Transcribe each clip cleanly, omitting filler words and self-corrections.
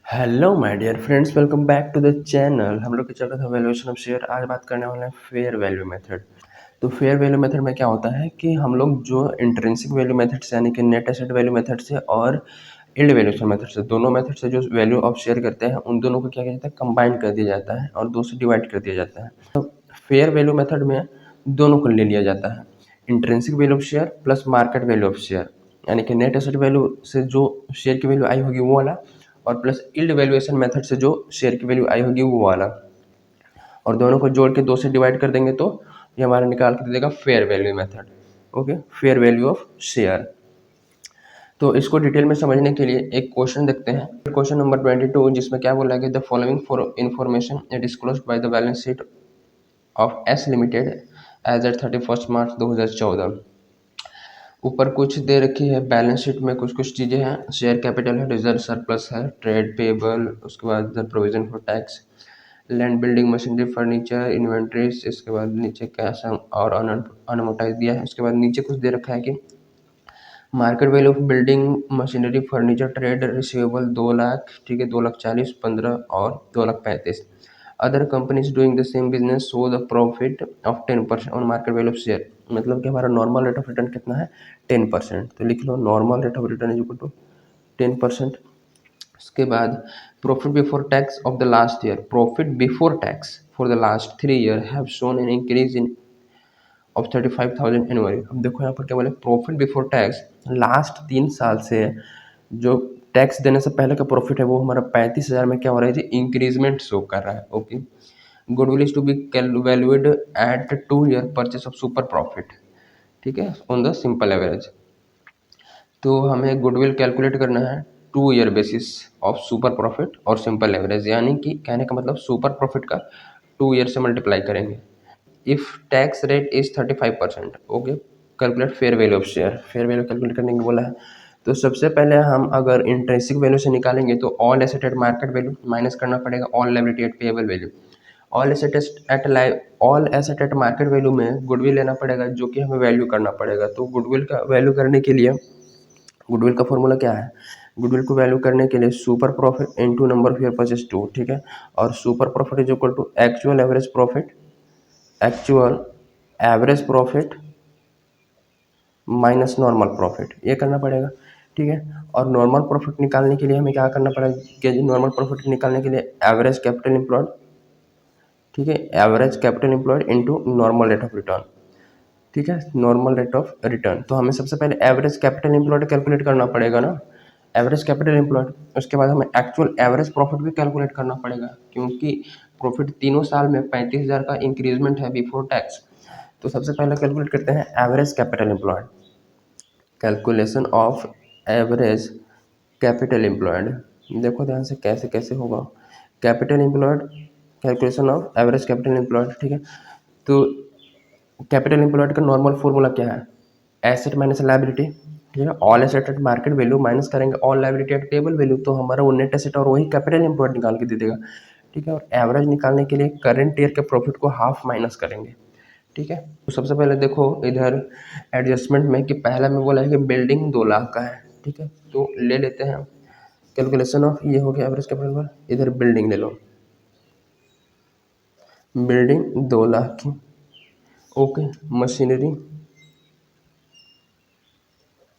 Hello my dear friends, welcome back to the channel. हम लोग के चल रहा था वैल्यूएशन ऑफ शेयर। आज बात करने वाले हैं फेयर वैल्यू मेथड। तो फेयर वैल्यू मेथड में क्या होता है कि हम लोग जो इंट्रिंसिक वैल्यू मेथड से यानी कि नेट एसेट वैल्यू मेथड से और यील्ड वैल्यूएशन मेथड से, दोनों मेथड से जो वैल्यू ऑफ शेयर करते हैं उन दोनों को क्या किया जाता है, कंबाइन कर दिया जाता है और दो से डिवाइड कर दिया जाता है। तो फेयर वैल्यू मेथड में दोनों को ले लिया जाता है, intrinsic value of share plus market value of share, यानी कि नेट एसेट वैल्यू से जो शेयर की वैल्यू आई होगी वो वाला, और प्लस यील्ड वैल्यूएशन मेथड से जो शेयर की वैल्यू आई होगी वो वाला, और दोनों को जोड़ के दो से डिवाइड कर देंगे तो ये हमारा निकाल के दे देगा fair value method. Okay, fair value of share. तो इसको डिटेल में समझने के लिए एक क्वेश्चन देखते हैं, क्वेश्चन नंबर 22, जिसमें क्या बोला गया, the following for information disclosed by the balance sheet of S limited as at 31 March 2014। ऊपर कुछ दे रखी है बैलेंस शीट में, कुछ कुछ चीज़ें हैं। शेयर कैपिटल है, रिजर्व सरप्लस है, ट्रेड पेबल, उसके बाद इधर provision for tax, land building machinery furniture inventories, इसके बाद नीचे कैश और अनअमोटाइज दिया है। उसके बाद नीचे कुछ दे रखा है कि market value of building machinery furniture trade receivable 2 lakh, ठीक है, 2,40,000, 15 और 2,35,000। Other companies doing the same business so the profit of 10% on market value of share. मतलब कि हमारा नॉर्मल रेट ऑफ रिटर्न कितना है, 10%। तो लिख लो normal rate of return is equal to 10%। उसके बाद profit before tax of the last year, profit before tax for the last 3 year have shown an increase in of 35,000 annually. अब देखो यहाँ पर क्या बोले, प्रॉफिट बिफोर टैक्स लास्ट 3 साल से जो टैक्स देने से पहले का प्रॉफिट है वो हमारा 35,000 में क्या हो रहा है जी, इंक्रीजमेंट शो कर रहा है। Okay, goodwill is to be valued at 2 year purchase of super profit, ठीक है, ऑन द सिंपल एवरेज। तो हमें गुडविल कैलकुलेट करना है 2 year basis of super profit और सिंपल एवरेज, यानी कि कहने का मतलब सुपर प्रॉफिट का 2 ईयर से मल्टीप्लाई करेंगे। If tax rate is 35%, okay, calculate fair value of share. Fair value calculate करने को बोला है। तो सबसे पहले हम अगर इंट्रिंसिक वैल्यू से निकालेंगे तो all asset at market value minus करना पड़ेगा all liability at payable value. All asset at market value में गुडविल लेना पड़ेगा, जो कि हमें वैल्यू करना पड़ेगा। तो गुडविल का वैल्यू करने के लिए गुडविल का फॉर्मूला क्या है, गुडविल को वैल्यू करने के लिए super profit into number of year purchase 2, ठीक है, और super profit is equal to actual average profit, actual average profit minus normal profit, ये करना पड़ेगा, ठीक है। और नॉर्मल प्रॉफिट निकालने के लिए हमें क्या करना पड़ेगा कि जी, नॉर्मल प्रॉफिट निकालने के लिए एवरेज कैपिटल एम्प्लॉयड, ठीक है, average capital employed into normal rate of return, ठीक है, नॉर्मल रेट ऑफ रिटर्न। तो हमें सबसे पहले एवरेज कैपिटल एम्प्लॉयड कैलकुलेट करना पड़ेगा ना, एवरेज कैपिटल एम्प्लॉयड। उसके बाद हमें एक्चुअल एवरेज प्रॉफिट भी कैलकुलेट करना पड़ेगा, क्योंकि प्रॉफिट तीनों साल में 35,000 का इंक्रीजमेंट है बिफोर टैक्स। तो सबसे पहले कैलकुलेट करते हैं average capital employed, calculation of average capital employed. देखो ध्यान से कैसे कैसे होगा, capital employed, calculation of average capital employed, ठीक है। तो कैपिटल एम्प्लॉयड का नॉर्मल फॉर्मूला क्या है, एसेट माइनस लायबिलिटी, ठीक है, all asset at market value minus करेंगे all liability at payable value, तो हमारा वो नेट एसेट और वही कैपिटल एम्प्लॉयड निकाल के दे देगा, ठीक है। और एवरेज निकालने के लिए करंट ईयर के प्रॉफिट को हाफ माइनस करेंगे, ठीक है। तो सबसे पहले देखो इधर एडजस्टमेंट में कि पहला में बोला है कि बिल्डिंग 2 लाख का है, ठीक है, तो ले लेते हैं कैलकुलेशन ऑफ, ये हो गया एवरेज कैपिटल, इधर बिल्डिंग ले लो, बिल्डिंग 2 लाख की, ओके, मशीनरी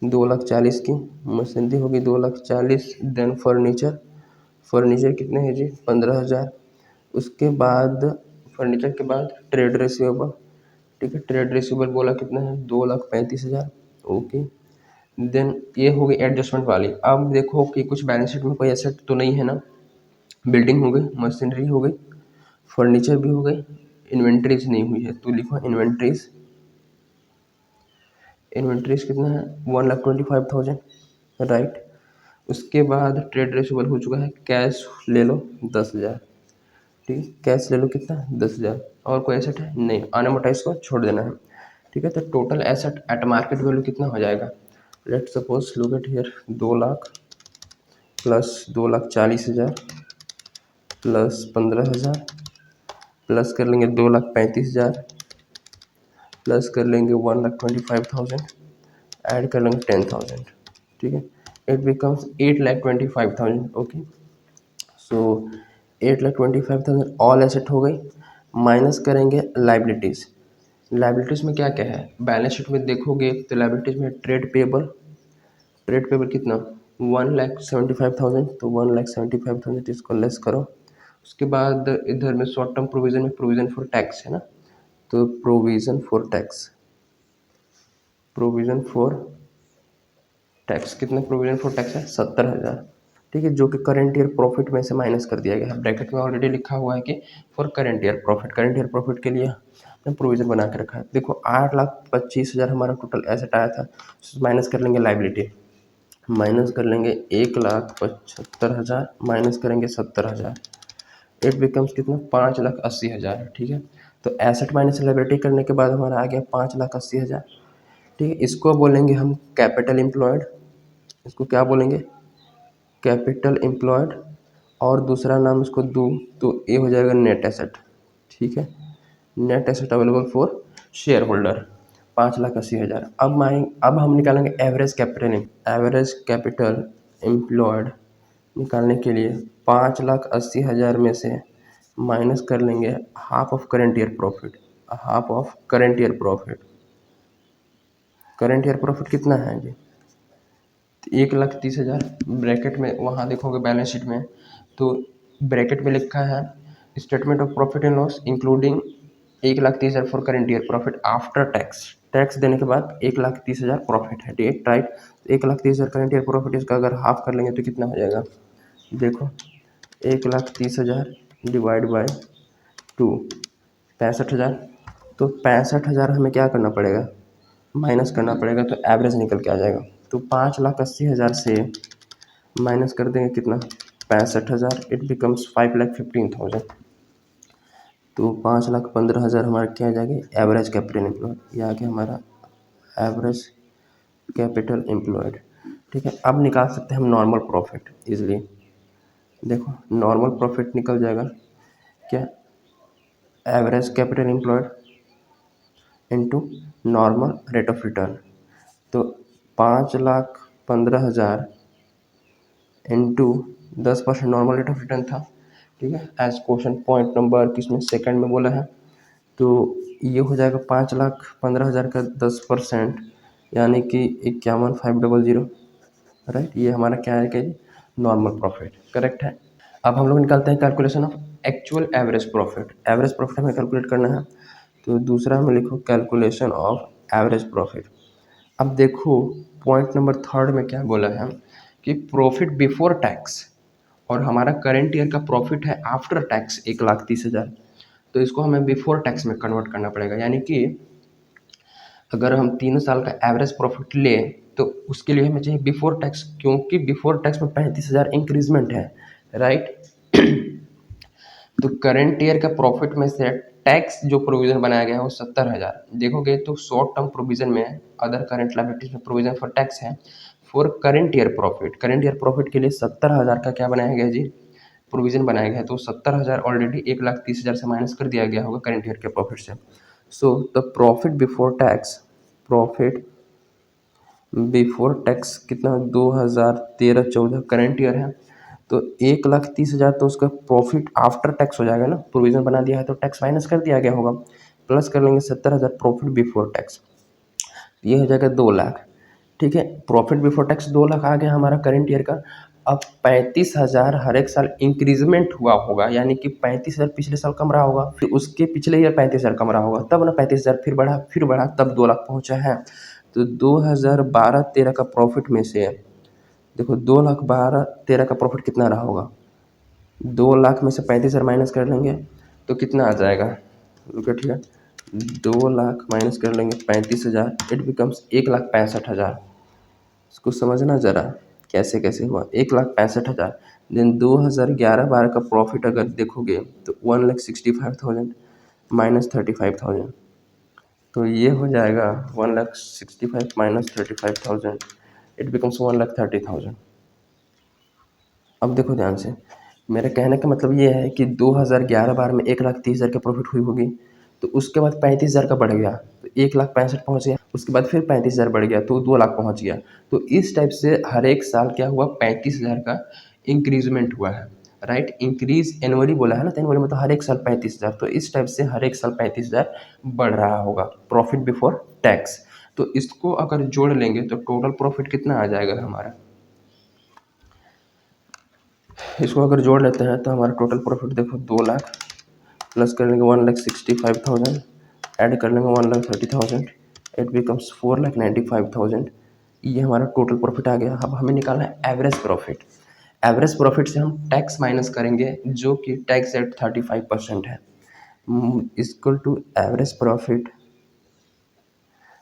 2,40,000 की, मशीनरी होगी 2,40,000, देन फर्नीचर, फर्नीचर कितने हैं जी, 15,000। उसके बाद फर्नीचर के बाद ट्रेड रिसीवेबल, ठीक है, ट्रेड रिसीवेबल बोला कितना है, 2,35,000, ओके। देन ये हो गई एडजस्टमेंट वाली। अब देखो कि कुछ बैलेंस शीट में कोई एसेट तो नहीं है ना, बिल्डिंग हो गई, मशीनरी हो गई, फर्नीचर भी हो गई, इन्वेंट्रीज नहीं हुई है, तो लिखो इन्वेंट्रीज, इन्वेंट्रीज कितना है, 1,25,000, राइट। उसके बाद ट्रेड रिसीवेबल हो चुका है, कैश ले लो 10,000, ठीक है, कैश ले लो कितना, 10,000। और कोई एसेट है नहीं, अनअमोटाइज को छोड़ देना है, ठीक है। तो total asset at market value कितना हो जाएगा, let suppose look at here, 2 lakh plus 2,40,000 plus 15,000 plus कर लेंगे 2,35,000 प्लस कर लेंगे 1,25,000, ऐड कर लेंगे 10,000, ठीक है, it becomes 8,25,000, okay. So 8,25,000 all asset हो गई। माइनस करेंगे लाइबिलिटीज़। लाइबिलिटीज़ में क्या क्या है, बैलेंस शीट में देखोगे तो लाइबिलिटीज़ में ट्रेड पेबल कितना 1,75,000, तो 1,75,000 इसको लेस करो। उसके बाद इधर में शॉर्ट टर्म प्रोविजन में प्रोविजन फॉर टैक्स है ना, तो प्रोविजन फॉर टैक्स कितना प्रोविजन फॉर टैक्स है 70,000। ठीक है, जो कि करंट ईयर प्रॉफिट में से माइनस कर दिया गया है। ब्रैकेट में ऑलरेडी लिखा हुआ है कि फॉर करंट ईयर प्रॉफिट के लिए हमने प्रोविजन बना के रखा है। देखो 8,25,000 हमारा टोटल एसेट आया था, माइनस कर लेंगे लाइबिलिटी, माइनस कर लेंगे 1,75,000 माइनस करेंगे 70,000, इट बिकम्स कितना 5,80,000। ठीक है, तो एसेट माइनस लाइबिलिटी करने के बाद हमारा आ गया 5,80,000। ठीक है, इसको बोलेंगे हम कैपिटल एम्प्लॉयड, इसको क्या बोलेंगे कैपिटल एम्प्लॉयड, और दूसरा नाम इसको दूँ तो ये हो जाएगा नेट एसेट। ठीक है, net asset available for share holder 5,80,000। अब हम निकालेंगे एवरेज कैपिटल एम्प्लॉयड निकालने के लिए 5,80,000 में से माइनस कर लेंगे half of current year profit. Current year profit कितना है जी 1,30,000। ब्रैकेट में वहाँ देखोगे बैलेंस शीट में, तो ब्रैकेट में लिखा है statement of profit and loss including 1,30,000 for current year profit after tax देने के बाद 1,30,000 प्रॉफिट है। ठीक राइट, 1,30,000 करंट ईयर प्रॉफिट, इसका अगर हाफ कर लेंगे तो कितना हो जाएगा, देखो 1,30,000 डिवाइड बाय 2 65,000। तो 65,000 हमें क्या करना पड़ेगा, माइनस करना पड़ेगा, तो एवरेज निकल के आ जाएगा। तो 5,80,000 से माइनस कर देंगे कितना 65,000, इट बिकम्स 5,15,000। तो 5,15,000 हमारा क्या आ जाएगा एवरेज कैपिटल एम्प्लॉयड, ये आ गया हमारा एवरेज कैपिटल एम्प्लॉयड। ठीक है, अब निकाल सकते हैं हम नॉर्मल प्रॉफिट इजली। देखो नॉर्मल प्रॉफिट निकल जाएगा क्या, average capital employed into normal rate of return. तो 5,15,000 into 10% normal rate of return था। ठीक है, एज क्वेश्चन पॉइंट नंबर किसमें सेकंड में बोला है, तो ये हो जाएगा 5,15,000 का 10%, यानी कि 51,500। राइट, ये हमारा क्या है कि नॉर्मल प्रॉफिट करेक्ट है। अब हम लोग निकालते हैं calculation of actual average profit हमें कैलकुलेट करना है। तो दूसरा हमें लिखो कैलकुलेशन ऑफ एवरेज प्रॉफिट। अब देखो पॉइंट नंबर थर्ड में क्या बोला है कि प्रॉफिट बिफोर टैक्स, और हमारा करेंट ईयर का प्रॉफिट है आफ्टर टैक्स 1,30,000। तो इसको हमें बिफोर टैक्स में कन्वर्ट करना पड़ेगा, यानी कि अगर हम 3 साल का एवरेज प्रॉफिट ले तो उसके लिए हमें चाहिए बिफोर टैक्स, क्योंकि बिफोर टैक्स में 35,000 इंक्रीजमेंट है। राइट, तो करंट ईयर का प्रॉफिट में से टैक्स जो प्रोविजन बनाया गया है वो 70,000। देखोगे तो शॉर्ट टर्म प्रोविजन में अदर करंट लायबिलिटीज में प्रोविजन फॉर टैक्स है फॉर करंट ईयर प्रॉफिट के लिए 70,000 का क्या बनाया गया जी प्रोविजन बनाया गया है। तो 70,000 ऑलरेडी 1,30,000 से माइनस कर दिया गया होगा करंट ईयर के प्रॉफिट से। So the profit before tax कितना 2013-14 करंट ईयर है, तो 1,30,000 तो उसका प्रॉफिट आफ्टर टैक्स हो जाएगा ना, प्रोविजन बना दिया है तो टैक्स माइनस कर दिया गया होगा, प्लस कर लेंगे 70,000 प्रॉफिट बिफोर टैक्स, ये हो जाएगा 2,00,000। ठीक है, प्रॉफिट बिफोर टैक्स 2,00,000 आ गया हमारा करंट ईयर का। अब 35,000 हर एक साल इंक्रीजमेंट हुआ होगा, यानी कि 35,000 पिछले साल कम रहा होगा, फिर उसके पिछले ईयर 35,000 कम रहा होगा, तब ना 35,000 फिर बढ़ा तब 2,00,000 पहुंचा है। तो 2012-13 का प्रॉफिट में से देखो 2,12,13 का प्रॉफिट कितना रहा होगा, 2,00,000 में से 35,000 माइनस कर लेंगे तो कितना आ जाएगा, रुको ठीक है 2,00,000 माइनस कर लेंगे 35,000, इट बिकम्स 1,65,000। इसको समझना ज़रा कैसे कैसे हुआ 1,65,000। देन 2011-12 का प्रॉफिट अगर देखोगे तो 1,65,000 माइनस 35,000, तो ये हो जाएगा 1,65,000 माइनस 35,000, इट बिकम्स 1,30,000। अब देखो ध्यान से, मेरे कहने का मतलब ये है कि 2011-12 में 1,30,000 का प्रॉफिट हुई होगी, तो उसके बाद 35,000 का बढ़ गया तो 1,65,000 पहुंच गया, उसके बाद फिर 35,000 बढ़ गया तो 2,00,000 पहुंच गया। तो इस टाइप से हर एक साल क्या हुआ 35,000 का इंक्रीजमेंट हुआ है। राइट। इंक्रीज एनुअली बोला है ना, तो एनुअली मतलब हर एक साल 35,000, तो इस टाइप से हर एक साल 35,000 बढ़ रहा होगा प्रॉफिट बिफोर टैक्स। तो इसको अगर जोड़ लेंगे तो टोटल प्रॉफिट कितना आ जाएगा हमारा, इसको अगर जोड़ लेते हैं तो हमारा टोटल प्रॉफिट देखो 2 लाख, प्लस कर लेंगे 1,65,000, ऐड कर लेंगे 1,30,000, इट बिकम्स 4,95,000। ये हमारा टोटल प्रॉफिट आ गया। अब हमें निकालना है एवरेज प्रॉफिट। एवरेज प्रॉफिट से हम टैक्स माइनस करेंगे, जो कि टैक्स रेट 35% है, equal to average profit.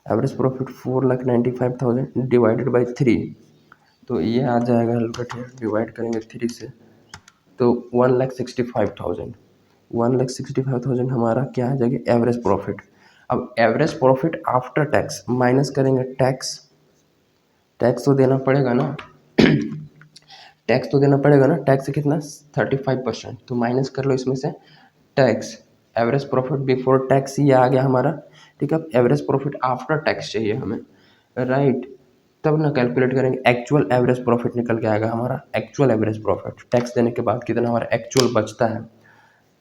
Average profit 4,95,000 divided by 3, तो ये आ जाएगा, डिवाइड करेंगे 3 से तो 1,65,000। 1,65,000 हमारा क्या आ जाएगा एवरेज प्रॉफिट। अब average profit after tax minus करेंगे टैक्स, टैक्स तो देना पड़ेगा ना, टैक्स तो देना पड़ेगा ना, टैक्स कितना 35%, तो माइनस कर लो इसमें से tax. Average profit before tax ये आ गया हमारा, ठीक है। अब एवरेज प्रॉफिट आफ्टर टैक्स चाहिए हमें, राइट। तब ना कैलकुलेट करेंगे, एक्चुअल एवरेज प्रॉफिट निकल के आएगा हमारा, एक्चुअल एवरेज प्रॉफिट टैक्स देने के बाद कितना हमारा एक्चुअल बचता है,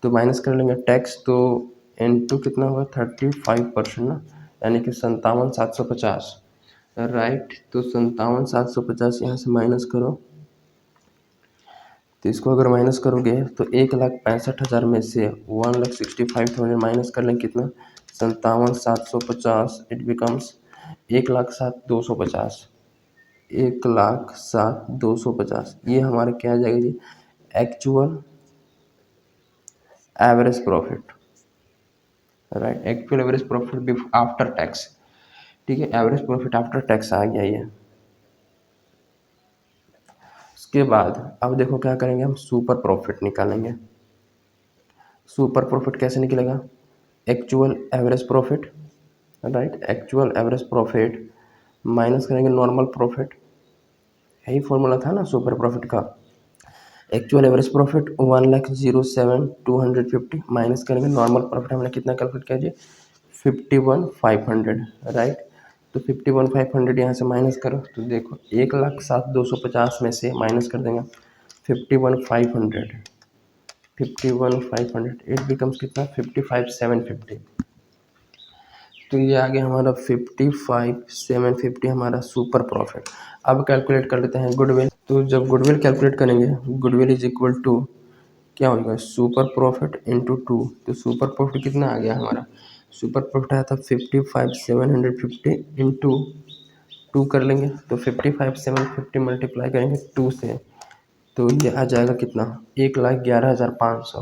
तो माइनस कर लेंगे टैक्स, तो इनटू कितना होगा 35% ना, यानी कि 57,750, राइट। तो 57,750 यहाँ से माइनस करो, तो इसको अगर माइनस करोगे तो 1,65,000 में से 1,65,000 माइनस कर लें कितना 57,750, इट बिकम्स 1,07,250, 1,07,250। ये हमारा क्या आ जाएगा जी, actual average profit, right. Actual average profit after tax, ठीक है। एवरेज प्रॉफिट आफ्टर टैक्स आ गया ये। उसके बाद अब देखो क्या करेंगे, हम सुपर प्रॉफिट निकालेंगे। सुपर प्रॉफिट कैसे निकलेगा, actual average profit, right, actual average profit minus करेंगे नॉर्मल प्रॉफिट, यही फॉर्मूला था ना सुपर प्रॉफिट का। एक्चुअल एवरेज प्रॉफिट 1,07,250 माइनस करेंगे नॉर्मल प्रॉफिट, हमने कितना कैलकुलेट किया जी 51,500, राइट। तो 51,500 यहाँ से माइनस करो, तो देखो 1,07,250 में से माइनस कर देंगे 51,500, 51,500, इट बिकम्स कितना 55,750। तो ये आ गया हमारा 55,750 हमारा सुपर प्रॉफिट। अब कैलकुलेट कर लेते हैं गुडविल। तो जब गुडविल कैलकुलेट करेंगे, गुडविल इज इक्वल टू क्या होगा सुपर प्रॉफिट इंटू 2, तो सुपर प्रॉफिट कितना आ गया हमारा, सुपर प्रॉफिट आया था 55,750 इंटू 2 कर लेंगे, तो 55,750 मल्टीप्लाई करेंगे 2 से, तो ये आ जाएगा कितना 1,11,500,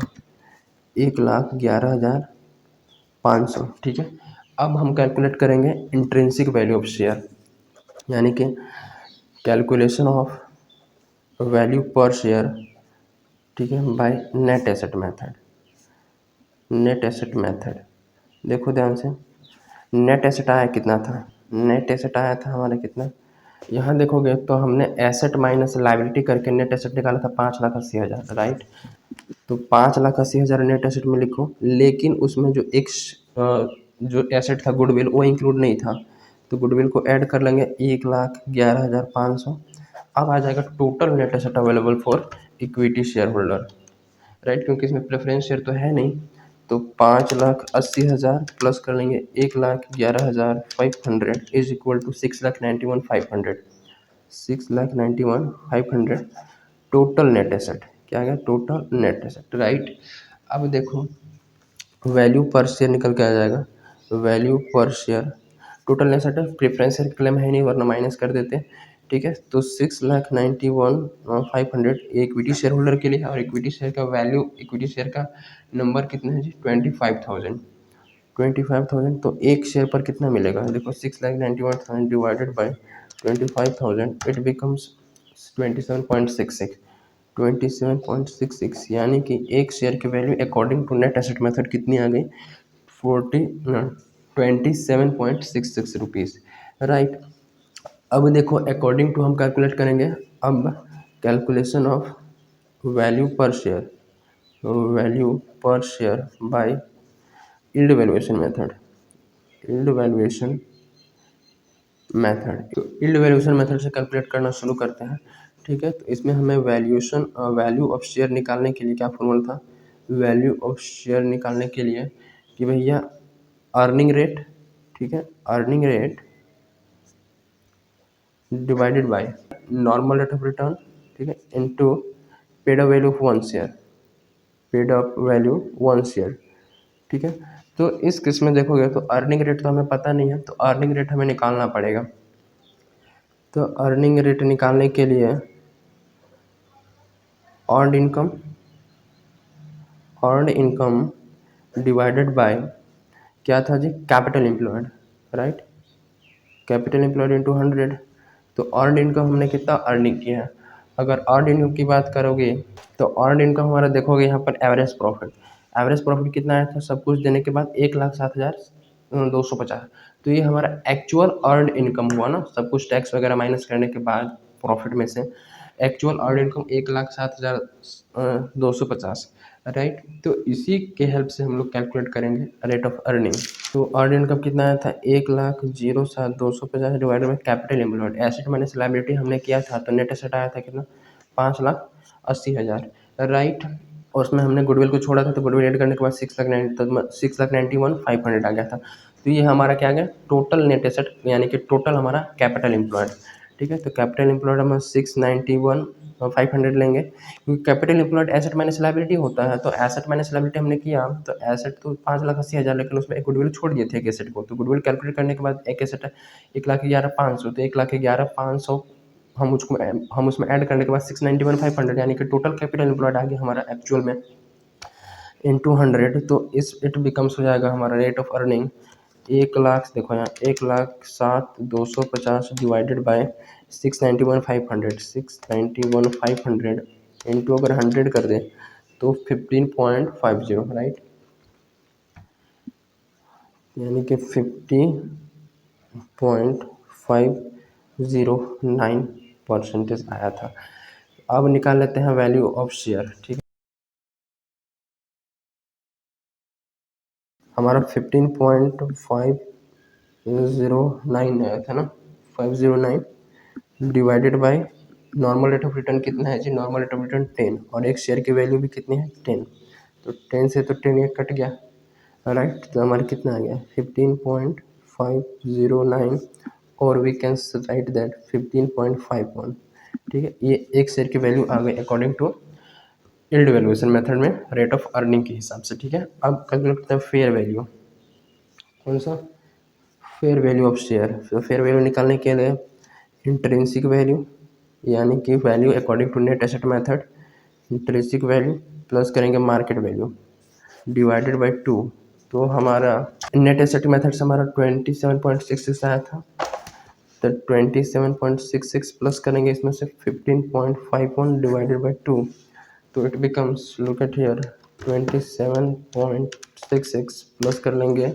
1,11,500, ठीक है। अब हम कैलकुलेट करेंगे इंट्रिंसिक वैल्यू ऑफ शेयर, यानी कि calculation of value per share, ठीक है, by net asset method. Net asset method देखो ध्यान से, नेट एसेट आया कितना था, नेट एसेट आया था हमारा कितना, यहाँ देखोगे तो हमने एसेट माइनस लाइबिलिटी करके नेट एसेट निकाला था 5,80,000, राइट। तो 5,80,000 नेट एसेट में लिखो, लेकिन उसमें जो एक जो एसेट था गुडविल वो इंक्लूड नहीं था, तो गुडविल को ऐड कर लेंगे 1,11,500। अब आ जाएगा total net asset available for equity share holder, right, क्योंकि इसमें प्रेफरेंस शेयर तो है नहीं, तो 5,80,000 प्लस कर लेंगे 1,11,500 is equal to 6,91,500, 6,91,500 total net asset, क्या आ गया टोटल नेट एसेट, राइट। अब देखो वैल्यू पर शेयर निकल के आ जाएगा, value per share total net asset है, प्रेफरेंस शेयर क्लेम है नहीं वरना माइनस कर देते, ठीक है। तो 6,91,500 इक्विटी शेयर होल्डर के लिए है, और इक्विटी शेयर का वैल्यू, इक्विटी शेयर का नंबर कितना है जी 25,000, 25,000, तो एक शेयर पर कितना मिलेगा देखो 6,91,000 डिवाइडेड बाई 25,000, इट बिकम्स 27.66, 27.66, यानी कि एक शेयर की value according to net asset method कितनी आ गई 27.66 रुपीज़, राइट। अब देखो अकॉर्डिंग टू हम कैलकुलेट करेंगे, अब calculation of value per share, value per share by yield valuation method, yield valuation method. तो यील्ड वैल्यूएशन मेथड से कैलकुलेट करना शुरू करते हैं। ठीक है। तो इसमें हमें वैल्यू ऑफ शेयर निकालने के लिए क्या फॉर्मूला था, वैल्यू ऑफ शेयर निकालने के लिए कि भैया अर्निंग रेट, ठीक है, earning rate divided by normal rate of return, ठीक है, into paid up value of one share, paid up value one share, ठीक है। तो इस केस में देखोगे तो अर्निंग रेट तो हमें पता नहीं है, तो अर्निंग रेट हमें निकालना पड़ेगा। तो अर्निंग रेट निकालने के लिए अर्नड इनकम डिवाइडेड बाय क्या था जी, capital employed, right, capital employed into 100। तो अर्नड इनकम हमने कितना अर्निंग किया है, अगर अर्नड इनकम की बात करोगे तो अर्नड इनकम हमारा देखोगे यहाँ पर एवरेज प्रॉफिट कितना आया था, सब कुछ देने के बाद 1,07,250। तो ये हमारा एक्चुअल अर्नड इनकम हुआ ना, सब कुछ टैक्स वगैरह माइनस करने के बाद प्रॉफिट में से एक्चुअल अर्नड इनकम 1,07,250, राइट। तो इसी के हेल्प से हम लोग कैलकुलेट करेंगे रेट ऑफ अर्निंग। तो अर्नड इनकम कितना आया था, 1,07,250 divided by capital employed, asset minus liability हमने किया था, तो नेट एसेट आया था कितना, 5,80,000, राइट। और उसमें हमने गुडविल को छोड़ा था, तो गुडविल ऐड करने के बाद 6,91,500 आ गया था। तो ये हमारा क्या आ गया, टोटल नेट एसेट, यानी कि टोटल हमारा कैपिटल एम्प्लॉयड, ठीक है। तो कैपिटल एम्प्लॉयड हम 691,500 लेंगे, क्योंकि capital employed asset minus liability होता है। तो एसेट माइनस लायबिलिटी हमने किया, तो एसेट तो 5,80,000, लेकिन उसमें एक गुडविल छोड़ दिए थे एक एसेट को, तो गुडविल कैलकुलेट करने के बाद एक एसेट है 1,11,500, तो 1,11,500 हम उसमें ऐड करने के बाद 691,500, यानी कि टोटल कैपिटल एम्प्लॉयड आ गया हमारा एक्चुअल में इंटू 100। तो इस इट बिकम्स हो जाएगा हमारा रेट ऑफ अर्निंग 1,00,000, देखो यहाँ 1,07,250 डिवाइडेड बाय 691,500 इंटू अगर 100 कर दें तो 15.50, राइट, यानी कि 50.509% आया था। अब निकाल लेते हैं वैल्यू ऑफ शेयर, ठीक है। हमारा 15.509 आया था ना, 509 divided by normal rate of return कितना है जी, नॉर्मल रेट ऑफ रिटर्न 10, और एक शेयर की वैल्यू भी कितनी है 10, तो 10 से तो 10 ये कट गया, राइट। तो हमारा कितना आ गया 15.509, और वी कैन राइट दैट 15.51, ठीक है। ये एक शेयर की वैल्यू आ गई according to yield valuation method में रेट ऑफ अर्निंग के हिसाब से, ठीक है। अब कैलकुलेट करते हैं फेयर वैल्यू, कौन सा, फेयर वैल्यू ऑफ शेयर। तो फेयर वैल्यू निकालने के लिए इंट्रिंसिक वैल्यू, यानी कि value according to net asset method, intrinsic value plus करेंगे मार्केट वैल्यू डिवाइडेड बाय 2। तो हमारा नेट एसेट मेथड से हमारा 27.66 आया था, तो 27.66 प्लस करेंगे इसमें से 15.51 डिवाइडेड बाय 2, तो it becomes, look at here, 27.66 plus कर लेंगे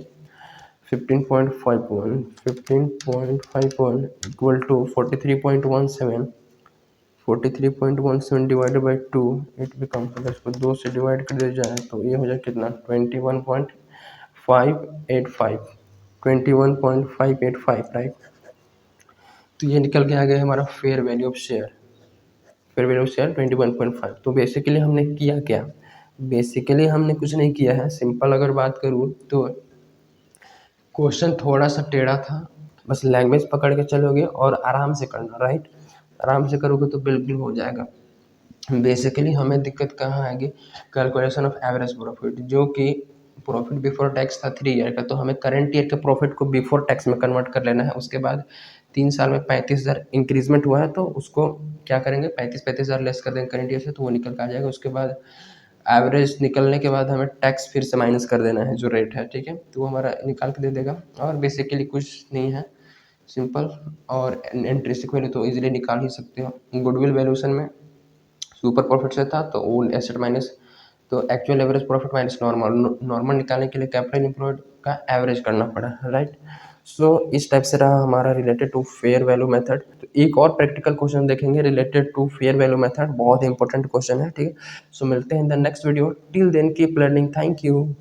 15.51 equal to 43.17 divided by 2, it becomes, अगर इसको 2 से डिवाइड कर दिया जाए तो ये हो जाए कितना 21.585, राइट। तो ये निकल के आ गया हमारा fair value of share, fair value of share 21.5। तो बेसिकली हमने किया क्या, बेसिकली हमने कुछ नहीं किया है, सिंपल अगर बात करूँ तो क्वेश्चन थोड़ा सा टेढ़ा था, बस लैंग्वेज पकड़ के चलोगे और आराम से करना, राइट, आराम से करोगे तो बिल्कुल हो जाएगा। बेसिकली हमें दिक्कत कहाँ आएगी, कैलकुलेशन ऑफ एवरेज प्रॉफिट, जो कि प्रॉफिट बिफोर टैक्स था 3 ईयर का, तो हमें करंट ईयर के प्रॉफिट को बिफोर टैक्स में कन्वर्ट कर लेना है। उसके बाद 3 साल में 35,000 इंक्रीजमेंट हुआ है, तो उसको क्या करेंगे 35,000 लेस कर देंगे करंट ईयर से, तो वो निकल के आ जाएगा। उसके बाद एवरेज निकलने के बाद हमें टैक्स फिर से माइनस कर देना है जो रेट है, ठीक है, तो वो हमारा निकाल के दे देगा। और बेसिकली कुछ नहीं है, सिंपल। और इंट्रिंसिक वैल्यू तो इजीली निकाल ही सकते हो। गुडविल वैल्यूएशन में सुपर प्रॉफिट से था तो ओल्ड एसेट माइनस, तो actual average profit minus normal निकालने के लिए कैपिटल एम्प्लॉयड का एवरेज करना पड़ा, राइट। सो इस टाइप से रहा हमारा related to fair value method. तो एक और प्रैक्टिकल क्वेश्चन देखेंगे related to fair value method, बहुत इंपॉर्टेंट क्वेश्चन है, ठीक है। सो मिलते हैं in the next video, till then keep learning, thank you.